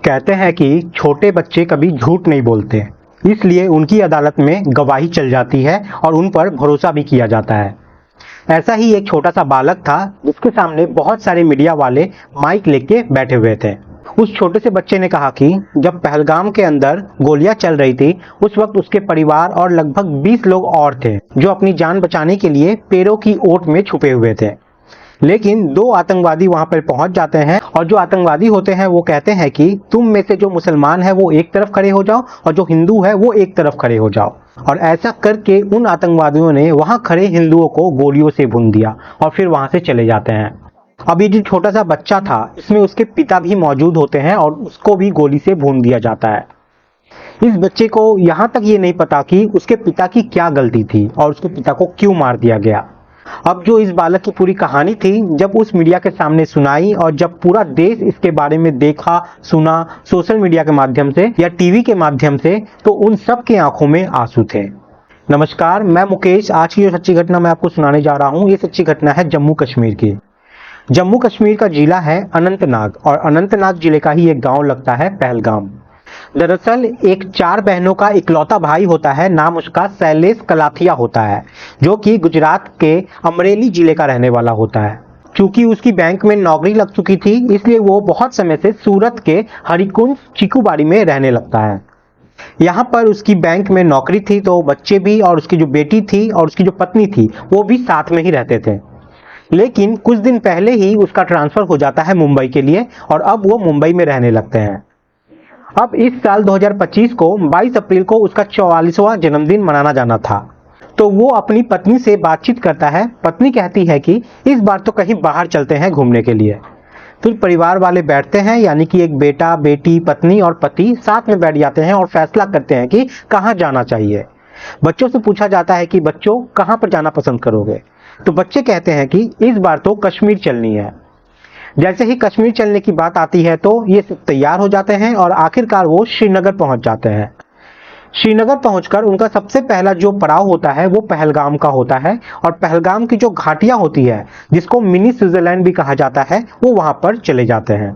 कहते हैं कि छोटे बच्चे कभी झूठ नहीं बोलते, इसलिए उनकी अदालत में गवाही चल जाती है और उन पर भरोसा भी किया जाता है। ऐसा ही एक छोटा सा बालक था जिसके सामने बहुत सारे मीडिया वाले माइक लेके बैठे हुए थे। उस छोटे से बच्चे ने कहा कि जब पहलगाम के अंदर गोलियां चल रही थी उस वक्त उसके परिवार और लगभग 20 लोग और थे जो अपनी जान बचाने के लिए पेड़ों की ओट में छुपे हुए थे। लेकिन 2 आतंकवादी वहां पर पहुंच जाते हैं और जो आतंकवादी होते हैं वो कहते हैं कि तुम में से जो मुसलमान है वो एक तरफ खड़े हो जाओ और जो हिंदू है वो एक तरफ खड़े हो जाओ। और ऐसा करके उन आतंकवादियों ने वहां खड़े हिंदुओं को गोलियों से भून दिया और फिर वहां से चले जाते हैं। अब ये जो छोटा सा बच्चा था इसमें उसके पिता भी मौजूद होते हैं और उसको भी गोली से भून दिया जाता है। इस बच्चे को यहाँ तक ये नहीं पता कि उसके पिता की क्या गलती थी और उसके पिता को क्यों मार दिया गया। अब जो इस बालक की पूरी कहानी थी जब उस मीडिया के सामने सुनाई और जब पूरा देश इसके बारे में देखा सुना, सोशल मीडिया के माध्यम से या टीवी के माध्यम से, तो उन सब की आंखों में आंसू थे। नमस्कार, मैं मुकेश। आज की जो सच्ची घटना मैं आपको सुनाने जा रहा हूँ ये सच्ची घटना है जम्मू कश्मीर की। जम्मू कश्मीर का जिला है अनंतनाग और अनंतनाग जिले का ही एक गांव लगता है पहलगाम। दरअसल एक 4 बहनों का इकलौता भाई होता है, नाम उसका शैलेश कलाथिया होता है, जो कि गुजरात के अमरेली जिले का रहने वाला होता है। चूंकि उसकी बैंक में नौकरी लग चुकी थी इसलिए वो बहुत समय से सूरत के हरिकुंज चीकूबाड़ी में रहने लगता है। यहाँ पर उसकी बैंक में नौकरी थी तो बच्चे भी और उसकी जो बेटी थी और उसकी जो पत्नी थी वो भी साथ में ही रहते थे। लेकिन कुछ दिन पहले ही उसका ट्रांसफर हो जाता है मुंबई के लिए और अब वो मुंबई में रहने लगते हैं। अब इस साल 2025 को 22 अप्रैल को उसका 44वां जन्मदिन मनाना जाना था, तो वो अपनी पत्नी से बातचीत करता है। पत्नी कहती है कि इस बार तो कहीं बाहर चलते हैं घूमने के लिए। फिर परिवार वाले बैठते हैं, यानी कि एक बेटा, बेटी, पत्नी और पति साथ में बैठ जाते हैं और फैसला करते हैं कि कहाँ जाना चाहिए। बच्चों से पूछा जाता है कि बच्चों कहाँ पर जाना पसंद करोगे, तो बच्चे कहते हैं कि इस बार तो कश्मीर चलनी है। जैसे ही कश्मीर चलने की बात आती है तो ये सब तैयार हो जाते हैं और आखिरकार वो श्रीनगर पहुंच जाते हैं। श्रीनगर पहुंचकर उनका सबसे पहला जो पड़ाव होता है वो पहलगाम का होता है और पहलगाम की जो घाटियां होती है जिसको मिनी स्विट्जरलैंड भी कहा जाता है वो वहां पर चले जाते हैं।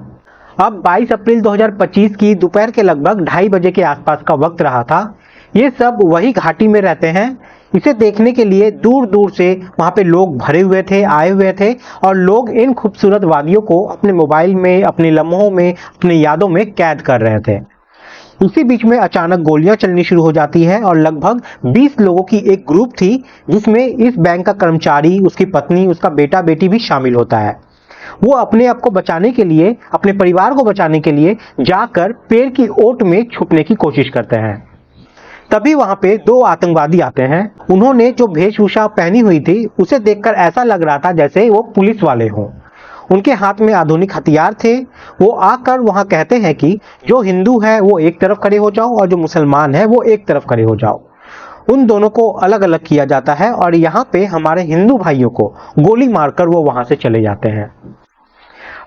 अब 22 अप्रैल 2025 की दोपहर के लगभग 2:30 बजे के आसपास का वक्त रहा था। ये सब वही घाटी में रहते हैं। इसे देखने के लिए दूर दूर से वहां पे लोग भरे हुए थे, आए हुए थे और लोग इन खूबसूरत वादियों को अपने मोबाइल में, अपने लम्हों में, अपनी यादों में कैद कर रहे थे। इसी बीच में अचानक गोलियां चलनी शुरू हो जाती है और लगभग 20 लोगों की एक ग्रुप थी जिसमें इस बैंक का कर्मचारी, उसकी पत्नी, उसका बेटा बेटी भी शामिल होता है। वो अपने आप को बचाने के लिए, अपने परिवार को बचाने के लिए जाकर पेड़ की ओट में छुपने की कोशिश करते हैं। तभी वहां पे 2 आतंकवादी आते हैं। उन्होंने जो वेशभूषा पहनी हुई थी उसे देखकर ऐसा लग रहा था जैसे वो पुलिस वाले हों। उनके हाथ में आधुनिक हथियार थे। वो आकर वहां कहते हैं कि जो हिंदू है वो एक तरफ खड़े हो जाओ और जो मुसलमान है वो एक तरफ खड़े हो जाओ। उन दोनों को अलग अलग किया जाता है और यहाँ पे हमारे हिंदू भाइयों को गोली मारकर वो वहां से चले जाते हैं।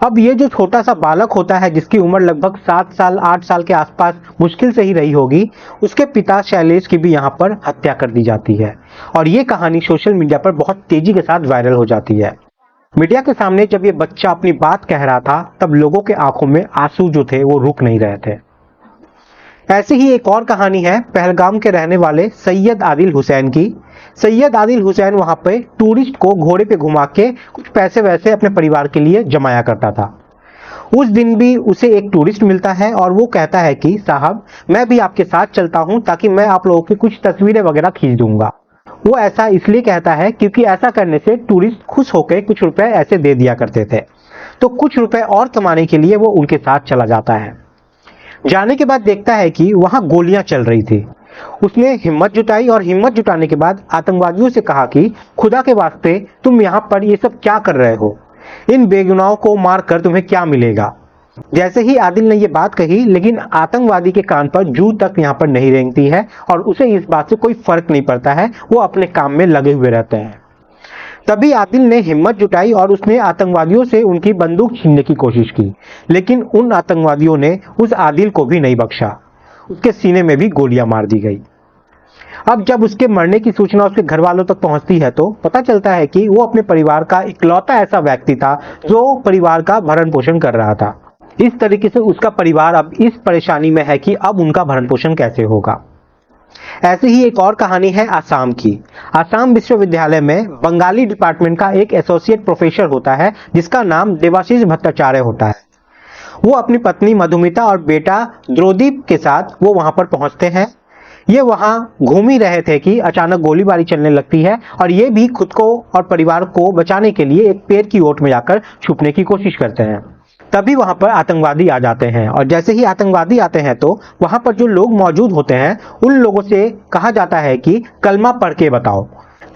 अब ये जो छोटा सा बालक होता है जिसकी उम्र लगभग 7 साल 8 साल के आसपास मुश्किल से ही रही होगी, उसके पिता शैलेश की भी यहाँ पर हत्या कर दी जाती है और ये कहानी सोशल मीडिया पर बहुत तेजी के साथ वायरल हो जाती है। मीडिया के सामने जब ये बच्चा अपनी बात कह रहा था तब लोगों के आंखों में आंसू जो थे वो रुक नहीं रहे थे। ऐसी ही एक और कहानी है पहलगाम के रहने वाले सैयद आदिल हुसैन की। सैयद आदिल हुसैन वहां पे टूरिस्ट को घोड़े पे घुमा के कुछ पैसे वैसे अपने परिवार के लिए जमाया करता था। उस दिन भी उसे एक टूरिस्ट मिलता है और वो कहता है कि साहब मैं भी आपके साथ चलता हूं ताकि मैं आप लोगों की कुछ तस्वीरें वगैरह खींच दूंगा। वो ऐसा इसलिए कहता है क्योंकि ऐसा करने से टूरिस्ट खुश होकर कुछ रुपए ऐसे दे दिया करते थे, तो कुछ रुपए और कमाने के लिए वो उनके साथ चला जाता है। जाने के बाद देखता है कि वहां गोलियां चल रही थी। उसने हिम्मत जुटाई और हिम्मत जुटाने के बाद आतंकवादियों से कहा कि खुदा के वास्ते तुम यहाँ पर ये सब क्या कर रहे हो, इन बेगुनाहों को मारकर तुम्हें क्या मिलेगा। जैसे ही आदिल ने ये बात कही लेकिन आतंकवादी के कान पर जू तक यहाँ पर नहीं रेंगती है और उसे इस बात से कोई फर्क नहीं पड़ता है, वो अपने काम में लगे हुए रहते हैं। तभी आदिल ने हिम्मत जुटाई और उसने आतंकवादियों से उनकी बंदूक छीनने की कोशिश की, लेकिन उन आतंकवादियों ने उस आदिल को भी नहीं बख्शा। उसके सीने में भी गोलियां मार दी गई। अब जब उसके मरने की सूचना उसके घर वालों तक पहुंचती है तो पता चलता है कि वो अपने परिवार का इकलौता ऐसा व्यक्ति था जो परिवार का भरण पोषण कर रहा था। इस तरीके से उसका परिवार अब इस परेशानी में है कि अब उनका भरण पोषण कैसे होगा। ऐसे ही एक और कहानी है आसाम की। आसाम विश्वविद्यालय में बंगाली डिपार्टमेंट का एक एसोसिएट प्रोफेसर होता है जिसका नाम देवाशीष भट्टाचार्य होता है। वो अपनी पत्नी मधुमिता और बेटा द्रौदीप के साथ वो वहां पर पहुंचते हैं। ये वहां घूम ही रहे थे कि अचानक गोलीबारी चलने लगती है और ये भी खुद को और परिवार को बचाने के लिए एक पेड़ की ओट में जाकर छुपने की कोशिश करते हैं। तभी वहां पर आतंकवादी आ जाते हैं और जैसे ही आतंकवादी आते हैं तो वहां पर जो लोग मौजूद होते हैं उन लोगों से कहा जाता है कि कलमा पढ़ के बताओ।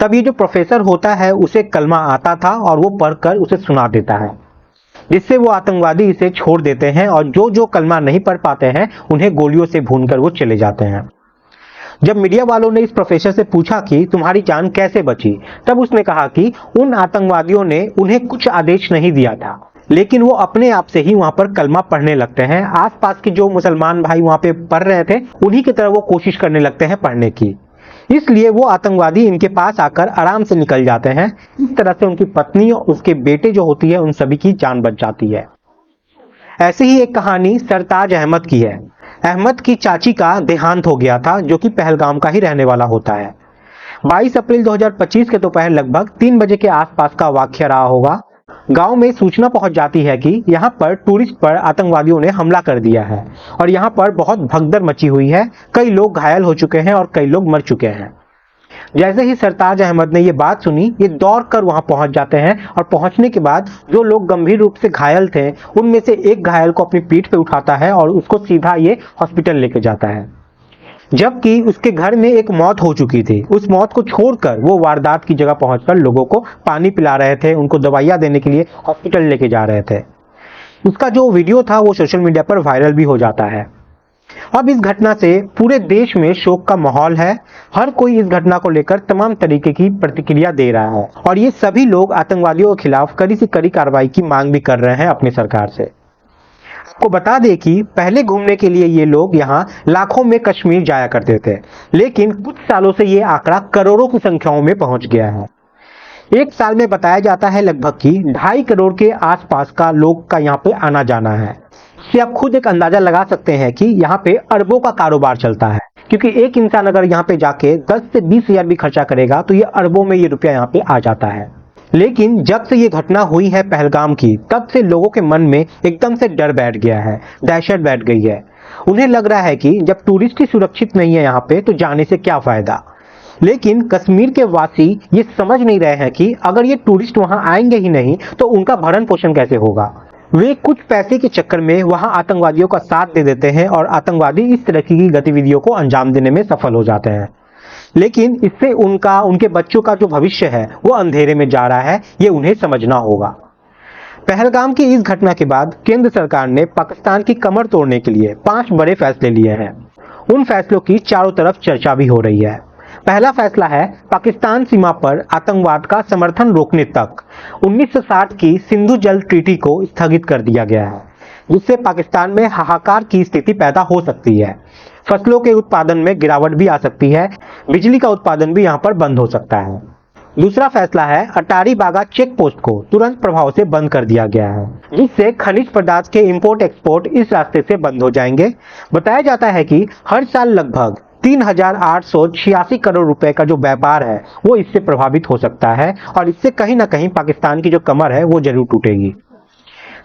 तब ये जो प्रोफेसर होता है उसे कलमा आता था और वो पढ़कर उसे सुना देता है, जिससे वो आतंकवादी इसे छोड़ देते हैं और जो जो कलमा नहीं पढ़ पाते हैं उन्हें गोलियों से भूनकर वो चले जाते हैं। जब मीडिया वालों ने इस प्रोफेसर से पूछा कि तुम्हारी जान कैसे बची, तब उसने कहा कि उन आतंकवादियों ने उन्हें कुछ आदेश नहीं दिया था, लेकिन वो अपने आप से ही वहां पर कलमा पढ़ने लगते हैं। आसपास के जो मुसलमान भाई वहां पे पढ़ रहे थे उन्हीं की तरह वो कोशिश करने लगते हैं पढ़ने की, इसलिए वो आतंकवादी इनके पास आकर आराम से निकल जाते हैं। इस तरह से उनकी पत्नी और उसके बेटे जो होती है उन सभी की जान बच जाती है। ऐसे ही एक कहानी सरताज अहमद की है। अहमद की चाची का देहांत हो गया था जो कि पहलगाम का ही रहने वाला होता है। 22 अप्रैल 2025 के दोपहर लगभग 3 बजे के आसपास का वाकया रहा होगा। गांव में सूचना पहुंच जाती है कि यहां पर टूरिस्ट पर आतंकवादियों ने हमला कर दिया है और यहां पर बहुत भगदड़ मची हुई है। कई लोग घायल हो चुके हैं और कई लोग मर चुके हैं। जैसे ही सरताज अहमद ने ये बात सुनी, ये दौड़ कर वहां पहुंच जाते हैं और पहुंचने के बाद जो लोग गंभीर रूप से घायल थे उनमें से एक घायल को अपनी पीठ पे उठाता है और उसको सीधा ये हॉस्पिटल लेके जाता है, जबकि उसके घर में एक मौत हो चुकी थी। उस मौत को छोड़कर वो वारदात की जगह पहुंचकर लोगों को पानी पिला रहे थे, उनको दवाइयां देने के लिए हॉस्पिटल लेके जा रहे थे। उसका जो वीडियो था वो सोशल मीडिया पर वायरल भी हो जाता है। अब इस घटना से पूरे देश में शोक का माहौल है। हर कोई इस घटना को लेकर तमाम तरीके की प्रतिक्रिया दे रहा है और ये सभी लोग आतंकवादियों के खिलाफ कड़ी से कड़ी कार्रवाई की मांग भी कर रहे हैं अपनी सरकार से। आपको बता दें कि पहले घूमने के लिए ये लोग यहाँ लाखों में कश्मीर जाया करते थे, लेकिन कुछ सालों से ये आंकड़ा करोड़ों की संख्याओं में पहुंच गया है। एक साल में बताया जाता है लगभग कि 2.5 करोड़ के आसपास का लोग का यहाँ पे आना जाना है। इससे आप खुद एक अंदाजा लगा सकते हैं कि यहाँ पे अरबों का कारोबार चलता है, क्योंकि एक इंसान अगर यहाँ पे जाके 10 से 20 हजार भी खर्चा करेगा तो ये अरबों में ये रुपया यहाँ पे आ जाता है। लेकिन जब से ये घटना हुई है पहलगाम की, तब से लोगों के मन में एकदम से डर बैठ गया है, दहशत बैठ गई है। उन्हें लग रहा है कि जब टूरिस्ट ही सुरक्षित नहीं है यहाँ पे तो जाने से क्या फायदा। लेकिन कश्मीर के वासी ये समझ नहीं रहे हैं कि अगर ये टूरिस्ट वहां आएंगे ही नहीं तो उनका भरण पोषण कैसे होगा। वे कुछ पैसे के चक्कर में वहां आतंकवादियों का साथ दे देते हैं और आतंकवादी इस तरह की गतिविधियों को अंजाम देने में सफल हो जाते हैं। लेकिन इससे उनके बच्चों का जो भविष्य है वो अंधेरे में जा रहा है, ये उन्हें समझना होगा। पहलगाम की इस घटना के बाद केंद्र सरकार ने पाकिस्तान की कमर तोड़ने के लिए 5 बड़े फैसले लिए हैं। उन फैसलों की चारों तरफ चर्चा भी हो रही है। पहला फैसला है पाकिस्तान सीमा पर आतंकवाद का समर्थन रोकने तक 1960 की सिंधु जल ट्रीटी को स्थगित कर दिया गया है, जिससे पाकिस्तान में हाहाकार की स्थिति पैदा हो सकती है। फसलों के उत्पादन में गिरावट भी आ सकती है, बिजली का उत्पादन भी यहाँ पर बंद हो सकता है। दूसरा फैसला है अटारी बागा चेक पोस्ट को तुरंत प्रभाव से बंद कर दिया गया है, जिससे खनिज पदार्थ के इंपोर्ट एक्सपोर्ट इस रास्ते से बंद हो जाएंगे। बताया जाता है कि हर साल लगभग 3,886 करोड़ रुपए का जो व्यापार है वो इससे प्रभावित हो सकता है और इससे कहीं ना कहीं पाकिस्तान की जो कमर है वो जरूर टूटेगी।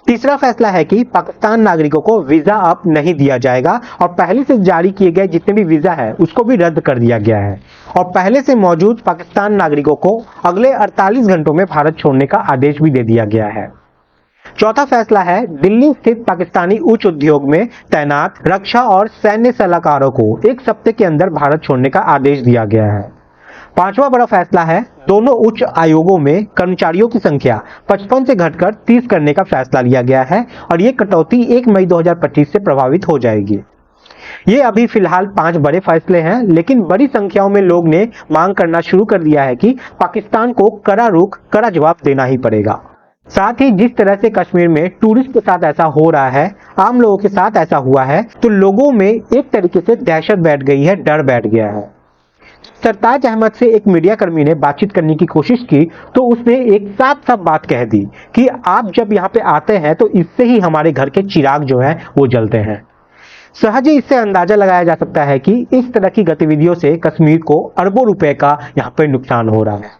तीसरा फैसला है कि पाकिस्तान नागरिकों को वीजा अब नहीं दिया जाएगा और पहले से जारी किए गए जितने भी वीजा है उसको भी रद्द कर दिया गया है और पहले से मौजूद पाकिस्तान नागरिकों को अगले 48 घंटों में भारत छोड़ने का आदेश भी दे दिया गया है। चौथा फैसला है दिल्ली स्थित पाकिस्तानी उच्च उद्योग में तैनात रक्षा और सैन्य सलाहकारों को 1 सप्ताह के अंदर भारत छोड़ने का आदेश दिया गया है। पांचवा बड़ा फैसला है दोनों उच्च आयोगों में कर्मचारियों की संख्या 55 से घटकर 30 करने का फैसला लिया गया है और ये कटौती 1 मई 2025 से प्रभावित हो जाएगी। ये अभी फिलहाल 5 बड़े फैसले हैं, लेकिन बड़ी संख्याओं में लोग ने मांग करना शुरू कर दिया है कि पाकिस्तान को कड़ा रुख, कड़ा जवाब देना ही पड़ेगा। साथ ही जिस तरह से कश्मीर में टूरिस्ट के साथ ऐसा हो रहा है, आम लोगों के साथ ऐसा हुआ है, तो लोगों में एक तरीके से दहशत बैठ गई है, डर बैठ गया है। सरताज अहमद से एक मीडिया कर्मी ने बातचीत करने की कोशिश की तो उसने एक साफ साफ बात कह दी कि आप जब यहाँ पे आते हैं तो इससे ही हमारे घर के चिराग जो है वो जलते हैं। सहज ही इससे अंदाजा लगाया जा सकता है कि इस तरह की गतिविधियों से कश्मीर को अरबों रुपए का यहाँ पर नुकसान हो रहा है।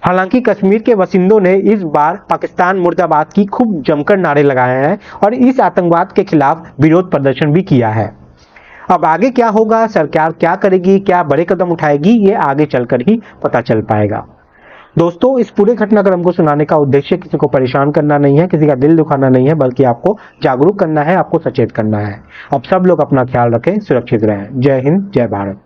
हालांकि कश्मीर के बासिंदों ने इस बार पाकिस्तान मुर्दाबाद की खूब जमकर नारे लगाए हैं और इस आतंकवाद के खिलाफ विरोध प्रदर्शन भी किया है। अब आगे क्या होगा, सरकार क्या करेगी, क्या बड़े कदम उठाएगी, ये आगे चलकर ही पता चल पाएगा। दोस्तों, इस पूरे घटनाक्रम को सुनाने का उद्देश्य किसी को परेशान करना नहीं है, किसी का दिल दुखाना नहीं है, बल्कि आपको जागरूक करना है, आपको सचेत करना है। अब सब लोग अपना ख्याल रखें, सुरक्षित रहें। जय हिंद, जय भारत।